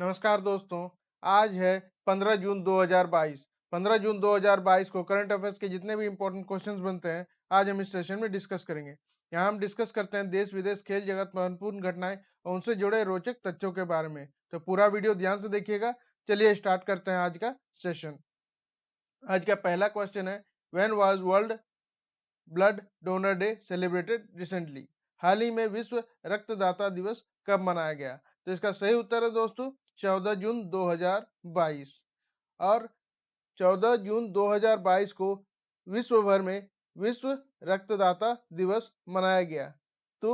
नमस्कार दोस्तों। आज है 15 जून 2022। 15 जून 2022 को करंट अफेयर्स के जितने भी इंपॉर्टेंट क्वेश्चंस बनते हैं आज हम इस सेशन में डिस्कस करेंगे। यहाँ हम डिस्कस करते हैं देश विदेश खेल जगत महत्वपूर्ण घटनाएं और उनसे जुड़े रोचक तथ्यों के बारे में। तो पूरा वीडियो ध्यान से देखिएगा। चलिए स्टार्ट करते हैं आज का सेशन। आज का पहला क्वेश्चन है, when was world blood donor day celebrated recently? हाल ही में विश्व रक्तदाता दिवस कब मनाया गया? तो इसका सही उत्तर है दोस्तों 14 जून 2022। और 14 जून 2022 को विश्व भर में विश्व रक्तदाता दिवस मनाया गया। तो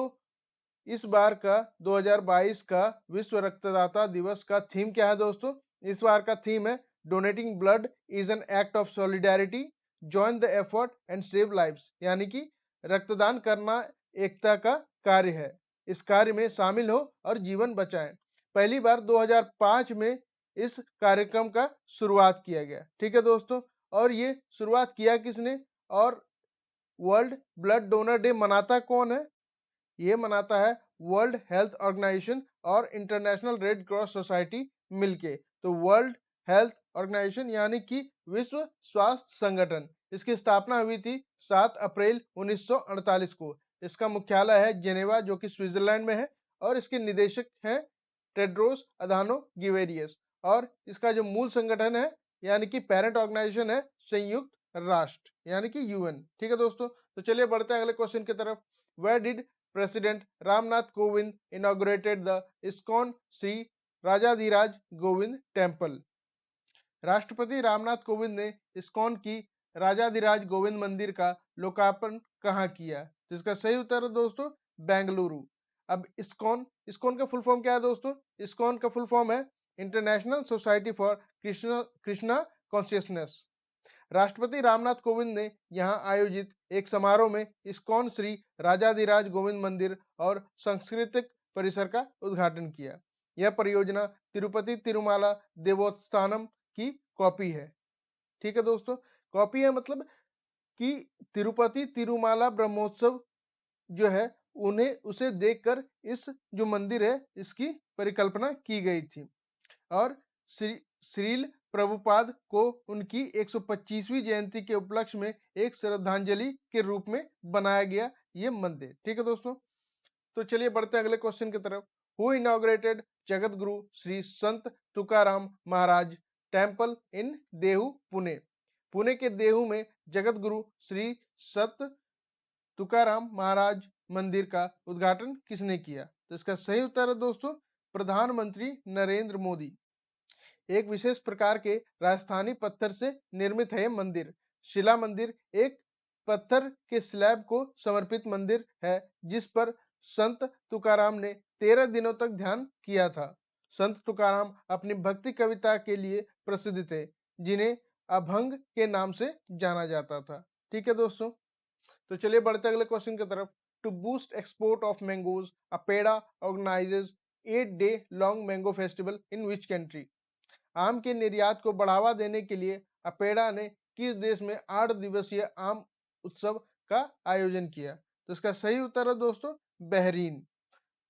इस बार का 2022 का विश्व रक्तदाता दिवस का थीम क्या है दोस्तों? इस बार का थीम है donating blood is an act of solidarity, join the effort and save lives. यानी कि रक्तदान करना एकता का कार्य है, इस कार्य में शामिल हो और जीवन बचाएं। पहली बार 2005 में इस कार्यक्रम का शुरुआत किया गया। ठीक है दोस्तों, और ये शुरुआत किया किसने और वर्ल्ड ब्लड डोनर डे मनाता कौन है? ये मनाता है वर्ल्ड हेल्थ ऑर्गेनाइजेशन और इंटरनेशनल रेड क्रॉस सोसाइटी मिलके। तो वर्ल्ड हेल्थ ऑर्गेनाइजेशन यानी कि विश्व स्वास्थ्य संगठन, इसकी स्थापना हुई थी 7 अप्रैल 1948 को। इसका मुख्यालय है जेनेवा जो कि स्विट्जरलैंड में है और इसके निदेशक हैं टेड्रोस अधानो गिवेरियस। और इसका जो मूल संगठन है यानी कि पेरेंट ऑर्गेनाइजेशन है संयुक्त राष्ट्र यानी कि यूएन। ठीक है दोस्तों, तो चलिए बढ़ते हैं अगले क्वेश्चन की तरफ। Where did President Ramnath Kovind inaugurated the ISKCON Sri राजाधिराज गोविंद टेम्पल? राष्ट्रपति रामनाथ कोविंद ने इस्कॉन की राजाधिराज गोविंद मंदिर का लोकार्पण कहाँ किया? तो इसका सही उत्तर है दोस्तों बेंगलुरु। अब इस्कॉन इस्कॉन का फुल फॉर्म क्या है दोस्तों? इस्कॉन का फुल फॉर्म है international society for Krishna consciousness. राष्ट्रपति रामनाथ कोविंद ने यहां आयोजित एक समारोह में इस्कॉन श्री राजाधिराज गोविंद मंदिर और सांस्कृतिक परिसर का उद्घाटन किया। यह परियोजना तिरुपति तिरुमाला देवस्थानम की कॉपी है। ठीक है दोस्तों, कॉपी है मतलब कि तिरुपति तिरुमाला ब्रह्मोत्सव जो है उन्हें उसे देखकर इस जो मंदिर है इसकी परिकल्पना की गई थी। और श्रील प्रभुपाद को उनकी 125वीं जयंती के उपलक्ष्य में एक श्रद्धांजलि के रूप में बनाया गया ये मंदिर। ठीक है दोस्तों, तो चलिए बढ़ते हैं अगले क्वेश्चन की तरफ। Who inaugurated Jagat Guru Shri Sant Tukaram Maharaj temple in Dehu Pune? Pune के देहू में जगत गुरु श्री संत तुकाराम महाराज मंदिर का उद्घाटन किसने किया? तो इसका सही उत्तर है दोस्तों प्रधानमंत्री नरेंद्र मोदी। एक विशेष प्रकार के राजस्थानी पत्थर से निर्मित है मंदिर। शिला मंदिर एक पत्थर के स्लैब को समर्पित मंदिर है जिस पर संत तुकाराम ने 13 दिनों तक ध्यान किया था। संत तुकाराम अपनी भक्ति कविता के लिए प्रसिद्ध थे जिन्हें अभंग के नाम से जाना जाता था। ठीक है दोस्तों, तो चलिए बढ़ते अगले क्वेश्चन की तरफ। To boost export of mangoes APEDA organises 8-day long mango festival in which country? आम के निर्यात को बढ़ावा देने के लिए अपेडा ने किस देश में 8 दिवसीय आम उत्सव का आयोजन किया? तो इसका सही उत्तर है दोस्तों बहरीन।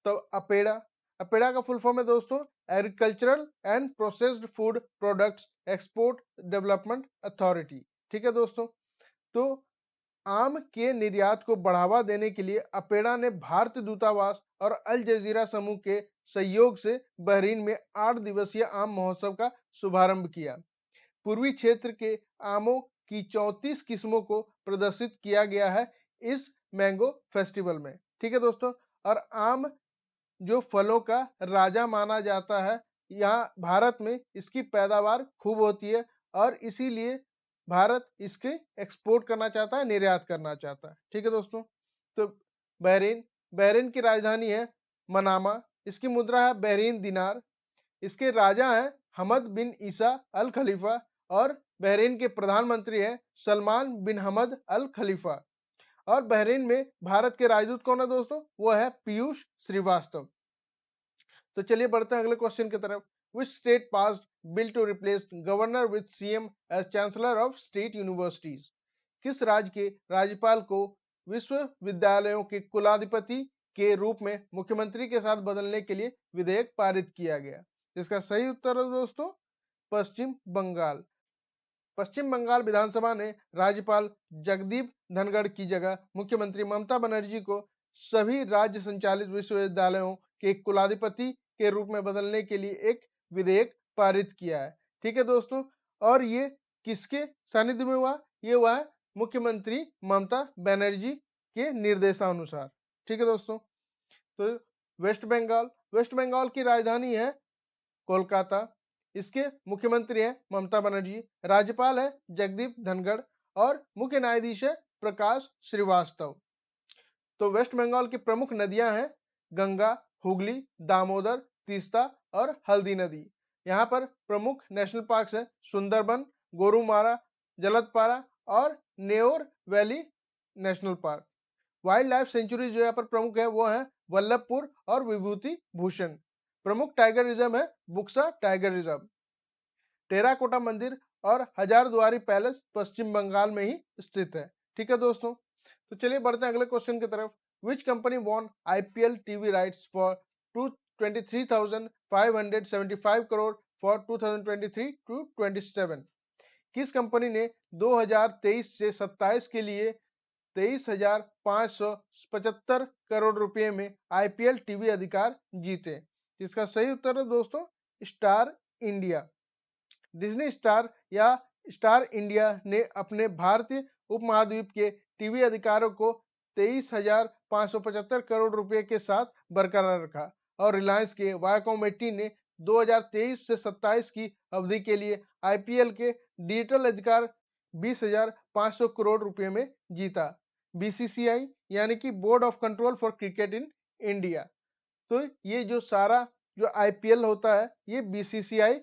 तो अपेडा अपेडा का फुल फॉर्म है दोस्तों agricultural and processed food products export development authority. ठीक है दोस्तों, तो आम के निर्यात को बढ़ावा देने के लिए अपेडा ने भारतीय दूतावास और अल जजीरा समूह के सहयोग से बहरीन में 8 दिवसीय आम महोत्सव का शुभारंभ किया। पूर्वी क्षेत्र के आमों की 34 किस्मों को प्रदर्शित किया गया है इस मैंगो फेस्टिवल में। ठीक है दोस्तों, और आम जो फलों का राजा माना जाता है, यहाँ भारत में इसकी पैदावार खूब होती है और इसीलिए भारत इसके एक्सपोर्ट करना चाहता है, निर्यात करना चाहता है। ठीक है दोस्तों, तो बहरीन की राजधानी है मनामा, इसकी मुद्रा है बहरीन दिनार, इसके राजा हैं हमद बिन ईसा अल खलीफा और बहरीन के प्रधानमंत्री हैं सलमान बिन हमद अल खलीफा। और बहरीन में भारत के राजदूत कौन है दोस्तों? वो है पीयूष श्रीवास्तव। तो चलिए बढ़ते हैं अगले क्वेश्चन की तरफ। Which state passed bill to replace governor with CM as chancellor of state universities? किस राज्य के राज्यपाल को विश्वविद्यालयों के कुलाधिपति के रूप में मुख्यमंत्री के साथ बदलने के लिए विधेयक पारित किया गया? इसका सही उत्तर है दोस्तों पश्चिम बंगाल। पश्चिम बंगाल विधानसभा ने राज्यपाल जगदीप धनखड़ की जगह मुख्यमंत्री ममता बनर्जी को सभी राज्य संचालित विश्वविद्यालयों के कुलाधिपति के रूप में बदलने के लिए एक विधेयक पारित किया है। ठीक है दोस्तों, और ये किसके सानिध्य में हुआ? ये हुआ है मुख्यमंत्री ममता बनर्जी के निर्देशानुसार। ठीक है दोस्तों, तो वेस्ट बंगाल की राजधानी है कोलकाता। इसके मुख्यमंत्री हैं ममता बनर्जी, राज्यपाल है जगदीप धनखड़ और मुख्य न्यायाधीश है प्रकाश श्रीवास्तव। तो वेस्ट बंगाल की प्रमुख नदियां हैं गंगा, हुगली, दामोदर, तीस्ता और हल्दी नदी। यहाँ पर प्रमुख नेशनल पार्क है सुंदरबन, गोरुमारा, जलदपारा और नेओर valley national park. Wild life sanctuary जो यहाँ पर प्रमुख है वो है वल्लभपुर और विभूति भूषण। प्रमुख टाइगर रिजर्व है बुक्सा टाइगर रिजर्व। टेराकोटा मंदिर और हजारदुआरी पैलेस पश्चिम बंगाल में ही स्थित है। ठीक है दोस्तों, तो चलिए बढ़ते हैं अगले क्वेश्चन की तरफ। Which company won IPL TV rights for 23,575 crore for 2023 to 27? किस कंपनी ने 2023 से 27 के लिए 23,575 करोड़ रुपए में आईपीएल टीवी अधिकार जीते? इसका सही उत्तर है दोस्तों स्टार इंडिया। डिज्नी स्टार या स्टार इंडिया ने अपने भारतीय उपमहाद्वीप के टीवी अधिकारों को 23,575 करोड़ रुपए के साथ बरकरार रखा और रिलायंस के वायाकॉम ने 2023 से 27 की अवधि के लिए आईपीएल के डिजिटल अधिकार 20,500 करोड़ रुपए में जीता। बीसीसीआई यानी कि board of control for cricket in India, तो ये जो सारा जो आईपीएल होता है ये बीसीसीआई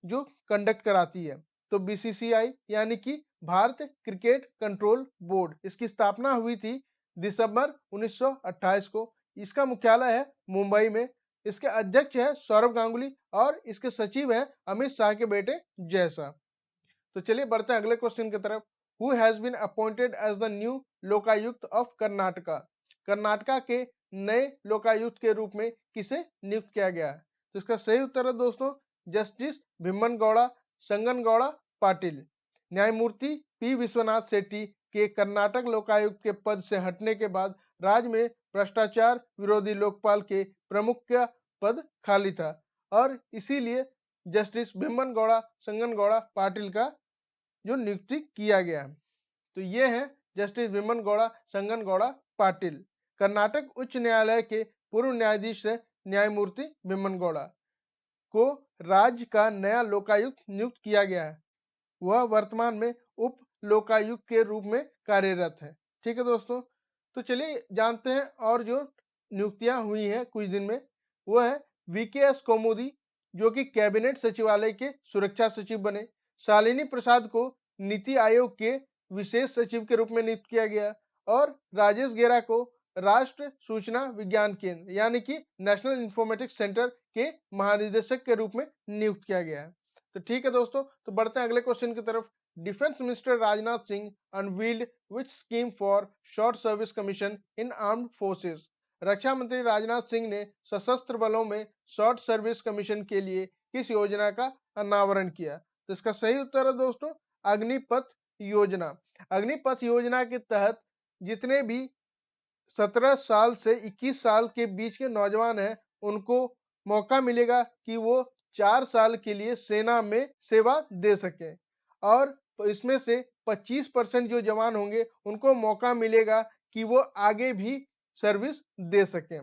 जो कंडक्ट कराती है। तो बीसीसीआई यानी कि भारत क्रिकेट कंट्रोल बोर्ड, इसकी स्थापना हुई थी दिसंबर 1928 को। इसका मुख्यालय है मुंबई में। इसके अध्यक्ष है सौरभ गांगुली और इसके सचिव है अमित शाह के बेटे जय शाह। तो चलिए बढ़ते हैं अगले क्वेश्चन की तरफ। Who has been appointed as the new Lokayukta of Karnataka? Karnataka के नए लोकायुक्त के रूप में किसे नियुक्त किया गया है? तो इसका सही उत्तर है दोस्तों जस्टिस भीमन गौड़ा संगन गौड़ा पाटिल। न्यायमूर्ति पी विश्वनाथ शेट्टी के कर्नाटक लोकायुक्त के पद से हटने के बाद राज्य में भ्रष्टाचार विरोधी लोकपाल के प्रमुख का पद खाली था और इसीलिए जस्टिस भीमन गौड़ा संगन गौड़ा पाटिल का जो नियुक्ति किया गया। तो ये है जस्टिस भीमन गौड़ा संगन गौड़ा पाटिल। कर्नाटक उच्च न्यायालय के पूर्व न्यायाधीश है न्यायमूर्ति भीमन गौड़ा को राज्य का नया लोकायुक्त नियुक्त किया गया है। वह वर्तमान में उप लोकायुक्त के रूप में कार्यरत है। ठीक है दोस्तों, तो चलिए जानते हैं और जो नियुक्तियां हुई हैं कुछ दिन में, वो है वीकेएस कौमुदी जो कि कैबिनेट सचिवालय के सुरक्षा सचिव बने। शालिनी प्रसाद को नीति आयोग के विशेष सचिव के रूप में नियुक्त किया गया और राजेश गेरा को राष्ट्र सूचना विज्ञान केंद्र यानी कि नेशनल इंफॉर्मेटिक्स सेंटर के महानिदेशक के रूप में नियुक्त किया गया है। तो ठीक है दोस्तों, तो बढ़ते हैं अगले क्वेश्चन की तरफ। Defence minister Rajnath Singh unveiled which scheme for short service commission in armed forces? रक्षा मंत्री राजनाथ सिंह ने सशस्त्र बलों में शॉर्ट सर्विस कमीशन के लिए किस योजना का अनावरण किया? तो इसका सही उत्तर है दोस्तों अग्निपथ योजना। अग्निपथ योजना के तहत जितने भी 17 साल से 21 साल के बीच के नौजवान हैं उनको मौका मिलेगा कि वो 4 साल के लिए सेना में सेवा दे सकें और इसमें से 25% जो जवान होंगे उनको मौका मिलेगा कि वो आगे भी सर्विस दे सकें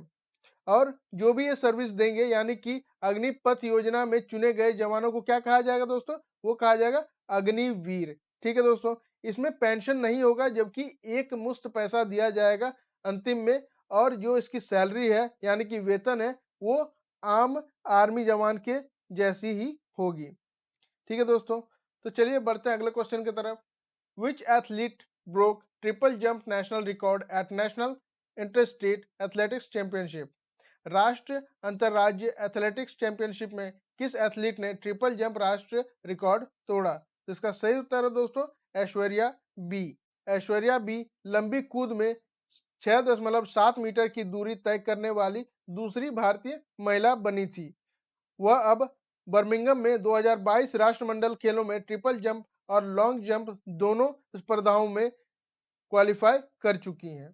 और जो भी ये सर्विस देंगे यानी कि अग्निपथ योजना में चुने गए जवानों को क्या कहा जाएगा दोस्तों? वो कहा जाएगा अग्निवीर। ठीक है दोस्तों, इसमें पेंशन नहीं होगा जबकि एक मुश्त पैसा दिया जाएगा अंतिम में और जो इसकी सैलरी है यानी कि वेतन है वो आम आर्मी जवान के जैसी ही होगी। ठीक है दोस्तों, तो चलिए बढ़ते हैं अगले क्वेश्चन की तरफ। Which athlete broke triple jump national record at national interstate athletics championship? राष्ट्र अंतरराज्य एथलेटिक्स चैंपियनशिप में किस एथलीट ने ट्रिपल जंप राष्ट्रीय रिकॉर्ड तोड़ा? तो इसका सही उत्तर है दोस्तों ऐश्वर्या बी। ऐश्वर्या बी लंबी कूद में 6.7 मीटर की दूरी तय करने वाली दूसरी भारतीय महिला बनी थी। वह अब बर्मिंघम में 2022 राष्ट्रमंडल खेलों में ट्रिपल जंप और लॉन्ग जंप दोनों स्पर्धाओं में क्वालिफाई कर चुकी हैं।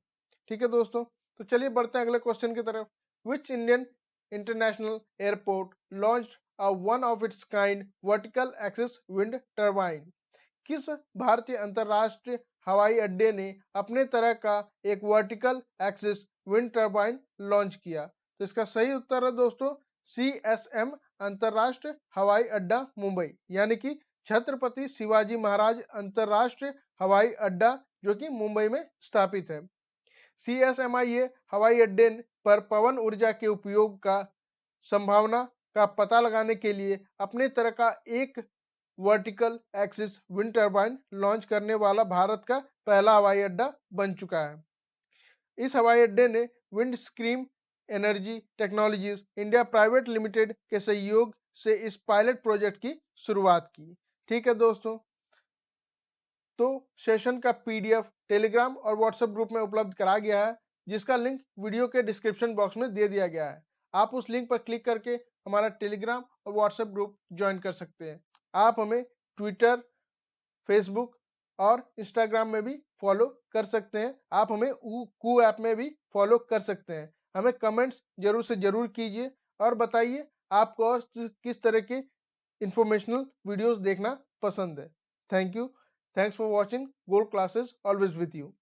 ठीक है दोस्तों, तो चलिए बढ़ते हैं अगले क्वेश्चन की तरफ। Which Indian international airport launched a one of its kind vertical axis wind turbine? किस भारतीय अंतरराष्ट्रीय हवाई अड्डे ने अपने तरह का एक vertical axis wind turbine launch किया? तो इसका सही उत्तर है दोस्तों CSM अंतरराष्ट्रीय हवाई अड्डा मुंबई, यानी कि छत्रपति शिवाजी महाराज अंतरराष्ट्रीय हवाई अड्डा जो कि मुंबई में स्थापित है। CSMIA हवाई अड्डे पर पवन ऊर्जा के उपयोग का संभावना का पता लगाने के लिए अपने तरह का एक vertical axis wind turbine launch करने वाला भारत का पहला हवाई अड्डा बन चुका है। इस हवाई अड्डे ने wind scream energy technologies India private limited के सहयोग से इस पायलट प्रोजेक्ट की शुरुआत की। ठीक है दोस्तों, तो सेशन का PDF टेलीग्राम और व्हाट्सएप ग्रुप में उपलब्ध करा गया है, जिसका लिंक वीडियो के डिस्क्रिप्शन बॉक्स में दे दिया गया है। आप उस लिंक पर क्लिक करके हमारा टेलीग्राम और व्हाट्सएप ग्रुप ज्वाइन कर सकते हैं। आप हमें ट्विटर, फेसबुक और इंस्टाग्राम में भी फॉलो कर सकते हैं। आप हमें कू ऐप में भी फॉलो कर सकते हैं। हमें कमेंट्स जरूर से जरूर कीजिए और बताइए आपको और किस तरह के इंफॉर्मेशनल वीडियोस देखना पसंद है। Thank you. Thanks for watching. Gold classes always with you.